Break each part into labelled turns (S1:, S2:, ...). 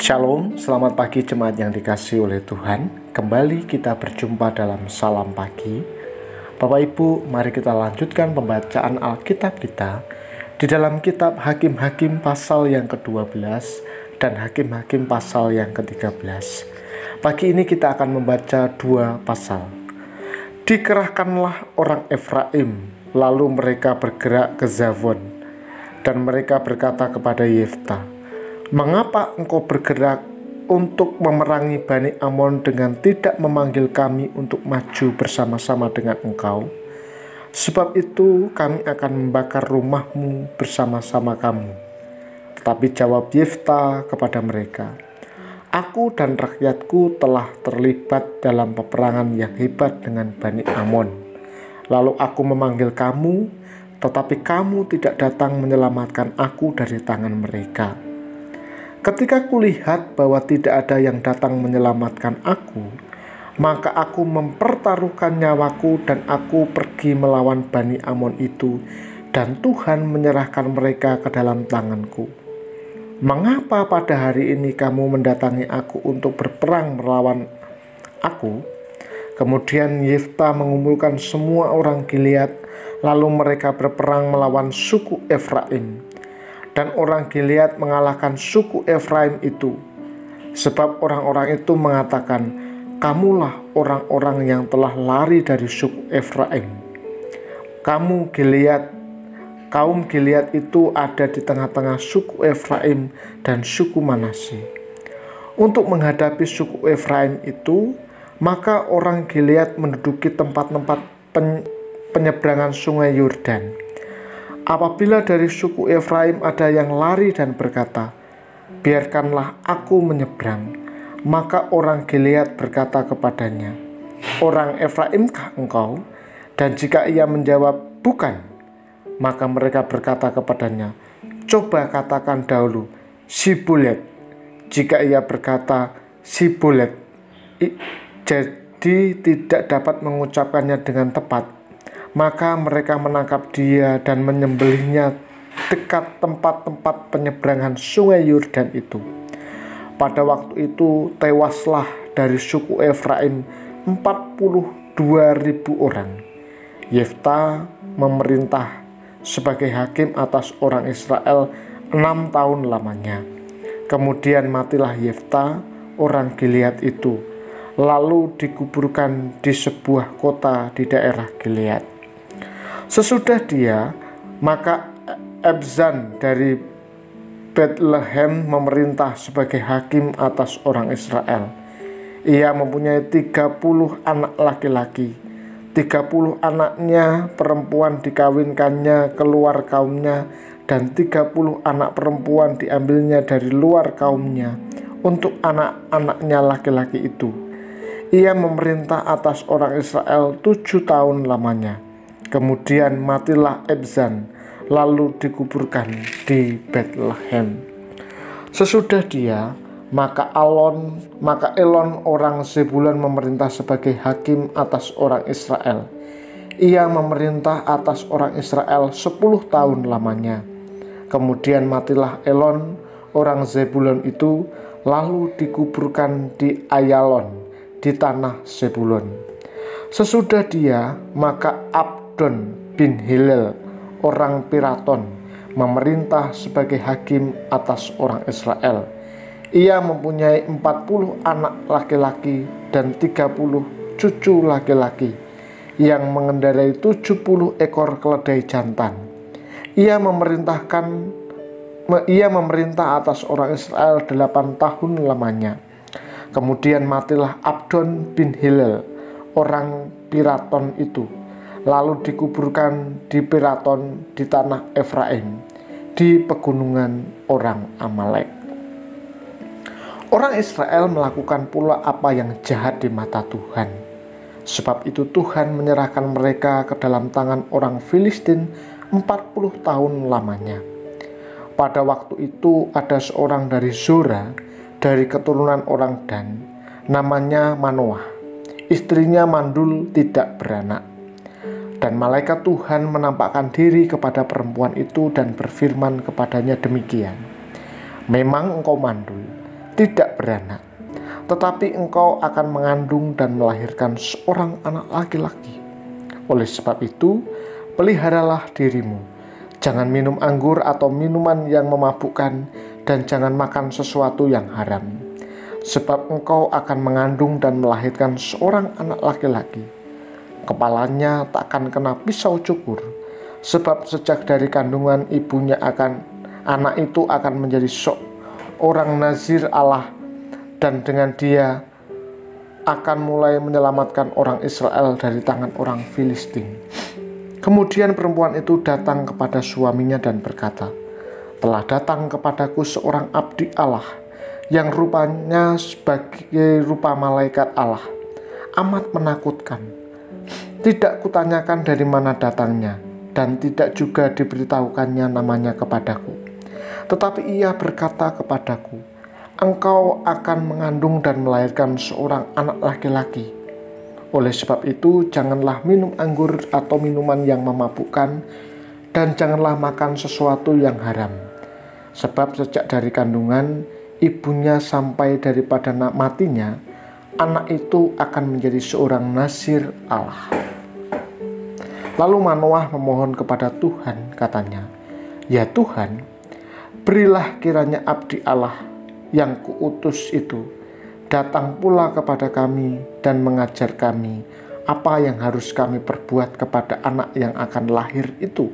S1: Shalom, selamat pagi jemaat yang dikasihi oleh Tuhan. Kembali kita berjumpa dalam Salam Pagi. Bapak Ibu, mari kita lanjutkan pembacaan Alkitab kita di dalam kitab Hakim-Hakim pasal yang ke-12 dan Hakim-Hakim pasal yang ke-13. Pagi ini kita akan membaca dua pasal. Dikerahkanlah orang Efraim, lalu mereka bergerak ke Zavon, dan mereka berkata kepada Yefta, "Mengapa engkau bergerak untuk memerangi Bani Amon dengan tidak memanggil kami untuk maju bersama-sama dengan engkau? Sebab itu kami akan membakar rumahmu bersama-sama kamu." Tetapi jawab Yefta kepada mereka, "Aku dan rakyatku telah terlibat dalam peperangan yang hebat dengan Bani Amon. Lalu aku memanggil kamu, tetapi kamu tidak datang menyelamatkan aku dari tangan mereka. Ketika kulihat bahwa tidak ada yang datang menyelamatkan aku, maka aku mempertaruhkan nyawaku dan aku pergi melawan Bani Amon itu, dan Tuhan menyerahkan mereka ke dalam tanganku. Mengapa pada hari ini kamu mendatangi aku untuk berperang melawan aku?" Kemudian Yefta mengumpulkan semua orang Gilead, lalu mereka berperang melawan suku Efraim. Dan orang Gilead mengalahkan suku Efraim itu, sebab orang-orang itu mengatakan, "Kamulah orang-orang yang telah lari dari suku Efraim." Kaum Gilead itu ada di tengah-tengah suku Efraim dan suku Manasye. Untuk menghadapi suku Efraim itu, maka orang Gilead menduduki tempat-tempat penyeberangan sungai Yordan. Apabila dari suku Efraim ada yang lari dan berkata, "Biarkanlah aku menyeberang," maka orang Gilead berkata kepadanya, "Orang Efraimkah engkau?" Dan jika ia menjawab, "Bukan," maka mereka berkata kepadanya, "Coba katakan dahulu, Sibolet." Jika ia berkata, "Sibolet," jadi tidak dapat mengucapkannya dengan tepat, maka mereka menangkap dia dan menyembelihnya dekat tempat-tempat penyeberangan sungai Yordan itu. Pada waktu itu tewaslah dari suku Efraim 42.000 orang. Yefta memerintah sebagai hakim atas orang Israel 6 tahun lamanya. Kemudian matilah Yefta, orang Gilead itu, lalu dikuburkan di sebuah kota di daerah Gilead. Sesudah dia, maka Ebzan dari Bethlehem memerintah sebagai hakim atas orang Israel. Ia mempunyai 30 anak laki-laki. 30 anaknya perempuan dikawinkannya keluar kaumnya, dan 30 anak perempuan diambilnya dari luar kaumnya untuk anak-anaknya laki-laki itu. Ia memerintah atas orang Israel 7 tahun lamanya. Kemudian matilah Ebzan, lalu dikuburkan di Bethlehem. Sesudah dia, maka Elon orang Zebulon memerintah sebagai hakim atas orang Israel. Ia memerintah atas orang Israel 10 tahun lamanya. Kemudian matilah Elon orang Zebulon itu, lalu dikuburkan di Ayalon di tanah Zebulon. Sesudah dia, maka Abdon bin Hillel orang Piraton memerintah sebagai hakim atas orang Israel. Ia mempunyai 40 anak laki-laki dan 30 cucu laki-laki yang mengendarai 70 ekor keledai jantan. Ia memerintah atas orang Israel 8 tahun lamanya. Kemudian matilah Abdon bin Hillel orang Piraton itu, lalu dikuburkan di Piraton di tanah Efraim, di pegunungan orang Amalek. Orang Israel melakukan pula apa yang jahat di mata Tuhan. Sebab itu Tuhan menyerahkan mereka ke dalam tangan orang Filistin 40 tahun lamanya. Pada waktu itu ada seorang dari Zora, dari keturunan orang Dan, namanya Manoah. Istrinya mandul tidak beranak. Dan malaikat Tuhan menampakkan diri kepada perempuan itu dan berfirman kepadanya demikian, "Memang engkau mandul, tidak beranak, tetapi engkau akan mengandung dan melahirkan seorang anak laki-laki. Oleh sebab itu, peliharalah dirimu. Jangan minum anggur atau minuman yang memabukkan, dan jangan makan sesuatu yang haram. Sebab engkau akan mengandung dan melahirkan seorang anak laki-laki. Kepalanya takkan kena pisau cukur, sebab sejak dari kandungan ibunya anak itu akan menjadi seorang nazir Allah, dan dengan dia akan mulai menyelamatkan orang Israel dari tangan orang Filistin. Kemudian perempuan itu datang kepada suaminya dan berkata, telah datang kepadaku seorang abdi Allah, yang rupanya sebagai rupa malaikat Allah, amat menakutkan. Tidak kutanyakan dari mana datangnya, dan tidak juga diberitahukannya namanya kepadaku. Tetapi ia berkata kepadaku, engkau akan mengandung dan melahirkan seorang anak laki-laki. Oleh sebab itu, janganlah minum anggur atau minuman yang memabukkan, dan janganlah makan sesuatu yang haram. Sebab sejak dari kandungan ibunya sampai daripada matinya, anak itu akan menjadi seorang nazir Allah. Lalu Manoah memohon kepada Tuhan, katanya, ya Tuhan, berilah kiranya abdi Allah yang kuutus itu datang pula kepada kami dan mengajar kami apa yang harus kami perbuat kepada anak yang akan lahir itu.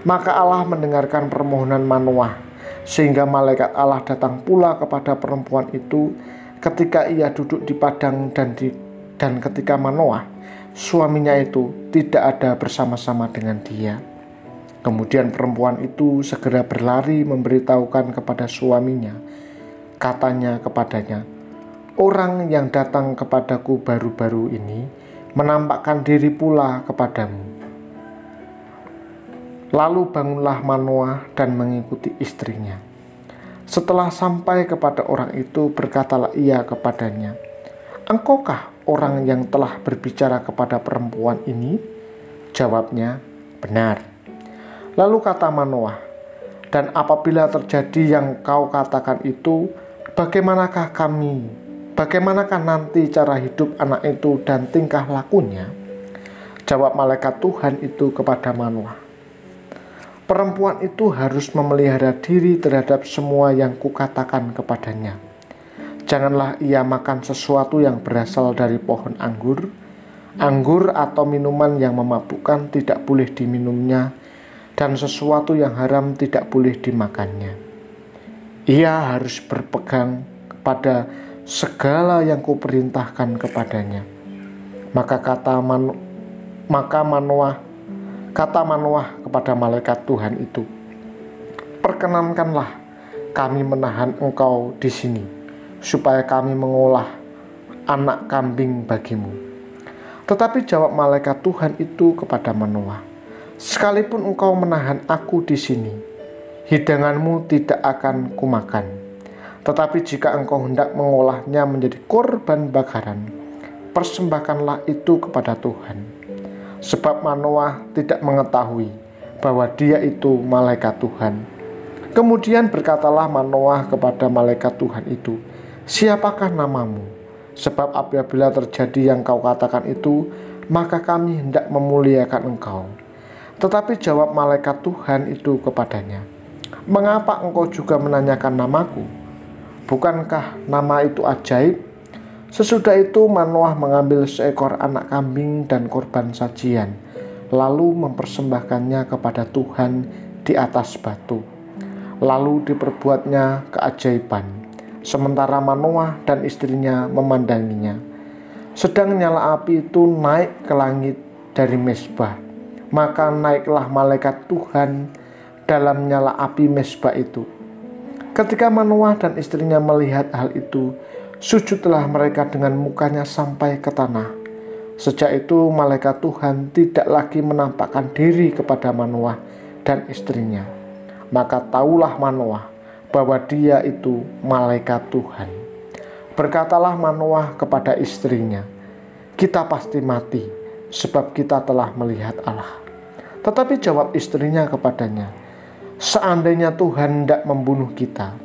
S1: Maka Allah mendengarkan permohonan Manoah, sehingga malaikat Allah datang pula kepada perempuan itu ketika ia duduk di padang, dan ketika Manoah, suaminya itu, tidak ada bersama-sama dengan dia. Kemudian perempuan itu segera berlari memberitahukan kepada suaminya. Katanya kepadanya, orang yang datang kepadaku baru-baru ini menampakkan diri pula kepadamu. Lalu bangunlah Manoah dan mengikuti istrinya. Setelah sampai kepada orang itu, berkatalah ia kepadanya, engkaukah orang yang telah berbicara kepada perempuan ini? Jawabnya, benar. Lalu kata Manoah, dan apabila terjadi yang kau katakan itu, bagaimanakah nanti cara hidup anak itu dan tingkah lakunya? Jawab malaikat Tuhan itu kepada Manoah, perempuan itu harus memelihara diri terhadap semua yang kukatakan kepadanya. Janganlah ia makan sesuatu yang berasal dari pohon anggur atau minuman yang memabukkan tidak boleh diminumnya, dan sesuatu yang haram tidak boleh dimakannya. Ia harus berpegang kepada segala yang kuperintahkan kepadanya. Maka kata Manoah kepada malaikat Tuhan itu, perkenankanlah kami menahan engkau di sini, supaya kami mengolah anak kambing bagimu. Tetapi jawab malaikat Tuhan itu kepada Manoah, sekalipun engkau menahan aku di sini, hidanganmu tidak akan kumakan. Tetapi jika engkau hendak mengolahnya menjadi korban bakaran, persembahkanlah itu kepada Tuhan. Sebab Manoah tidak mengetahui bahwa dia itu malaikat Tuhan. Kemudian berkatalah Manoah kepada malaikat Tuhan itu, siapakah namamu? Sebab apabila terjadi yang kau katakan itu, maka kami hendak memuliakan engkau. Tetapi jawab malaikat Tuhan itu kepadanya, mengapa engkau juga menanyakan namaku? Bukankah nama itu ajaib? Sesudah itu Manoah mengambil seekor anak kambing dan korban sajian, lalu mempersembahkannya kepada Tuhan di atas batu. Lalu diperbuatnya keajaiban, sementara Manoah dan istrinya memandanginya. Sedang nyala api itu naik ke langit dari mezbah, maka naiklah malaikat Tuhan dalam nyala api mezbah itu. Ketika Manoah dan istrinya melihat hal itu, sujudlah mereka dengan mukanya sampai ke tanah. Sejak itu malaikat Tuhan tidak lagi menampakkan diri kepada Manoah dan istrinya. Maka taulah Manoah bahwa dia itu malaikat Tuhan. Berkatalah Manoah kepada istrinya, kita pasti mati, sebab kita telah melihat Allah. Tetapi jawab istrinya kepadanya, seandainya Tuhan hendak membunuh kita,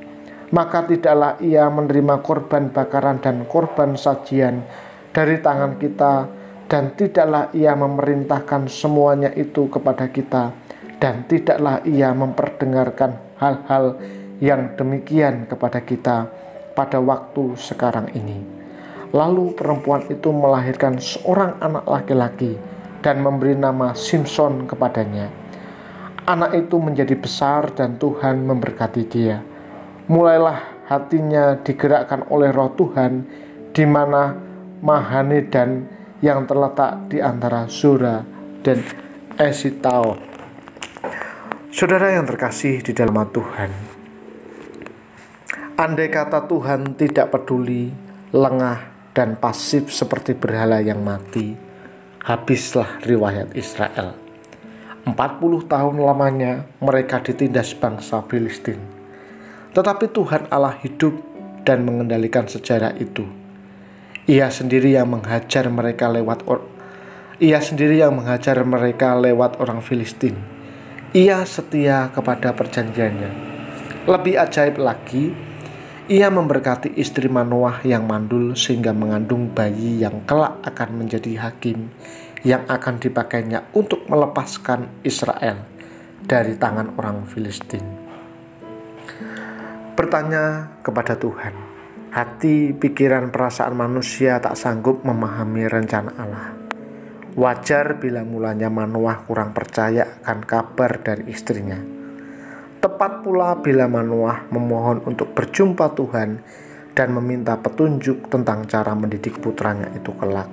S1: maka tidaklah ia menerima korban bakaran dan korban sajian dari tangan kita, dan tidaklah ia memerintahkan semuanya itu kepada kita, dan tidaklah ia memperdengarkan hal-hal yang demikian kepada kita pada waktu sekarang ini. Lalu perempuan itu melahirkan seorang anak laki-laki dan memberi nama Simson kepadanya. Anak itu menjadi besar dan Tuhan memberkati dia. Mulailah hatinya digerakkan oleh Roh Tuhan di mana Mahanedan yang terletak di antara Zora dan Esitaol. Saudara yang terkasih di dalam Tuhan, andai kata Tuhan tidak peduli, lengah dan pasif seperti berhala yang mati, habislah riwayat Israel. 40 tahun lamanya mereka ditindas bangsa Filistin. Tetapi Tuhan Allah hidup dan mengendalikan sejarah itu. Ia sendiri yang menghajar mereka lewat orang Filistin. Ia setia kepada perjanjiannya. Lebih ajaib lagi, ia memberkati istri Manoah yang mandul sehingga mengandung bayi yang kelak akan menjadi hakim yang akan dipakainya untuk melepaskan Israel dari tangan orang Filistin. Bertanya kepada Tuhan, hati, pikiran, perasaan manusia tak sanggup memahami rencana Allah. Wajar bila mulanya Manoah kurang percaya akan kabar dari istrinya. Tepat pula bila Manoah memohon untuk berjumpa Tuhan dan meminta petunjuk tentang cara mendidik putranya itu kelak.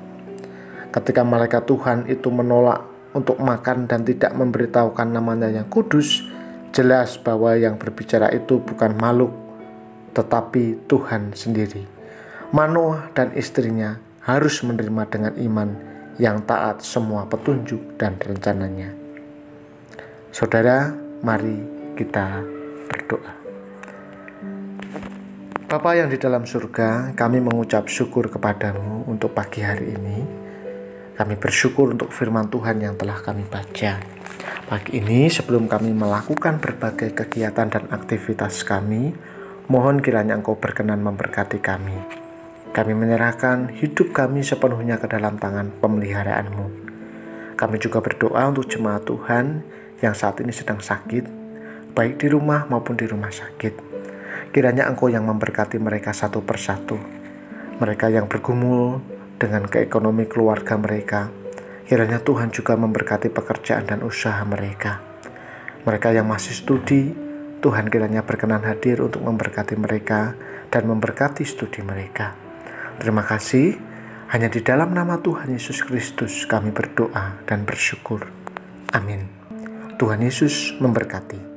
S1: Ketika malaikat Tuhan itu menolak untuk makan dan tidak memberitahukan namanya yang kudus, jelas bahwa yang berbicara itu bukan makhluk, tetapi Tuhan sendiri. Manoah dan istrinya harus menerima dengan iman yang taat semua petunjuk dan rencananya. Saudara, mari kita berdoa. Bapa yang di dalam surga, kami mengucap syukur kepadamu untuk pagi hari ini. Kami bersyukur untuk firman Tuhan yang telah kami baca. Pagi ini sebelum kami melakukan berbagai kegiatan dan aktivitas kami, mohon kiranya Engkau berkenan memberkati kami. Kami menyerahkan hidup kami sepenuhnya ke dalam tangan pemeliharaanmu. Kami juga berdoa untuk jemaat Tuhan yang saat ini sedang sakit, baik di rumah maupun di rumah sakit. Kiranya Engkau yang memberkati mereka satu persatu. Mereka yang bergumul dengan keekonomi keluarga mereka, kiranya Tuhan juga memberkati pekerjaan dan usaha mereka. Mereka yang masih studi, Tuhan kiranya berkenan hadir untuk memberkati mereka dan memberkati studi mereka. Terima kasih, hanya di dalam nama Tuhan Yesus Kristus kami berdoa dan bersyukur. Amin. Tuhan Yesus memberkati.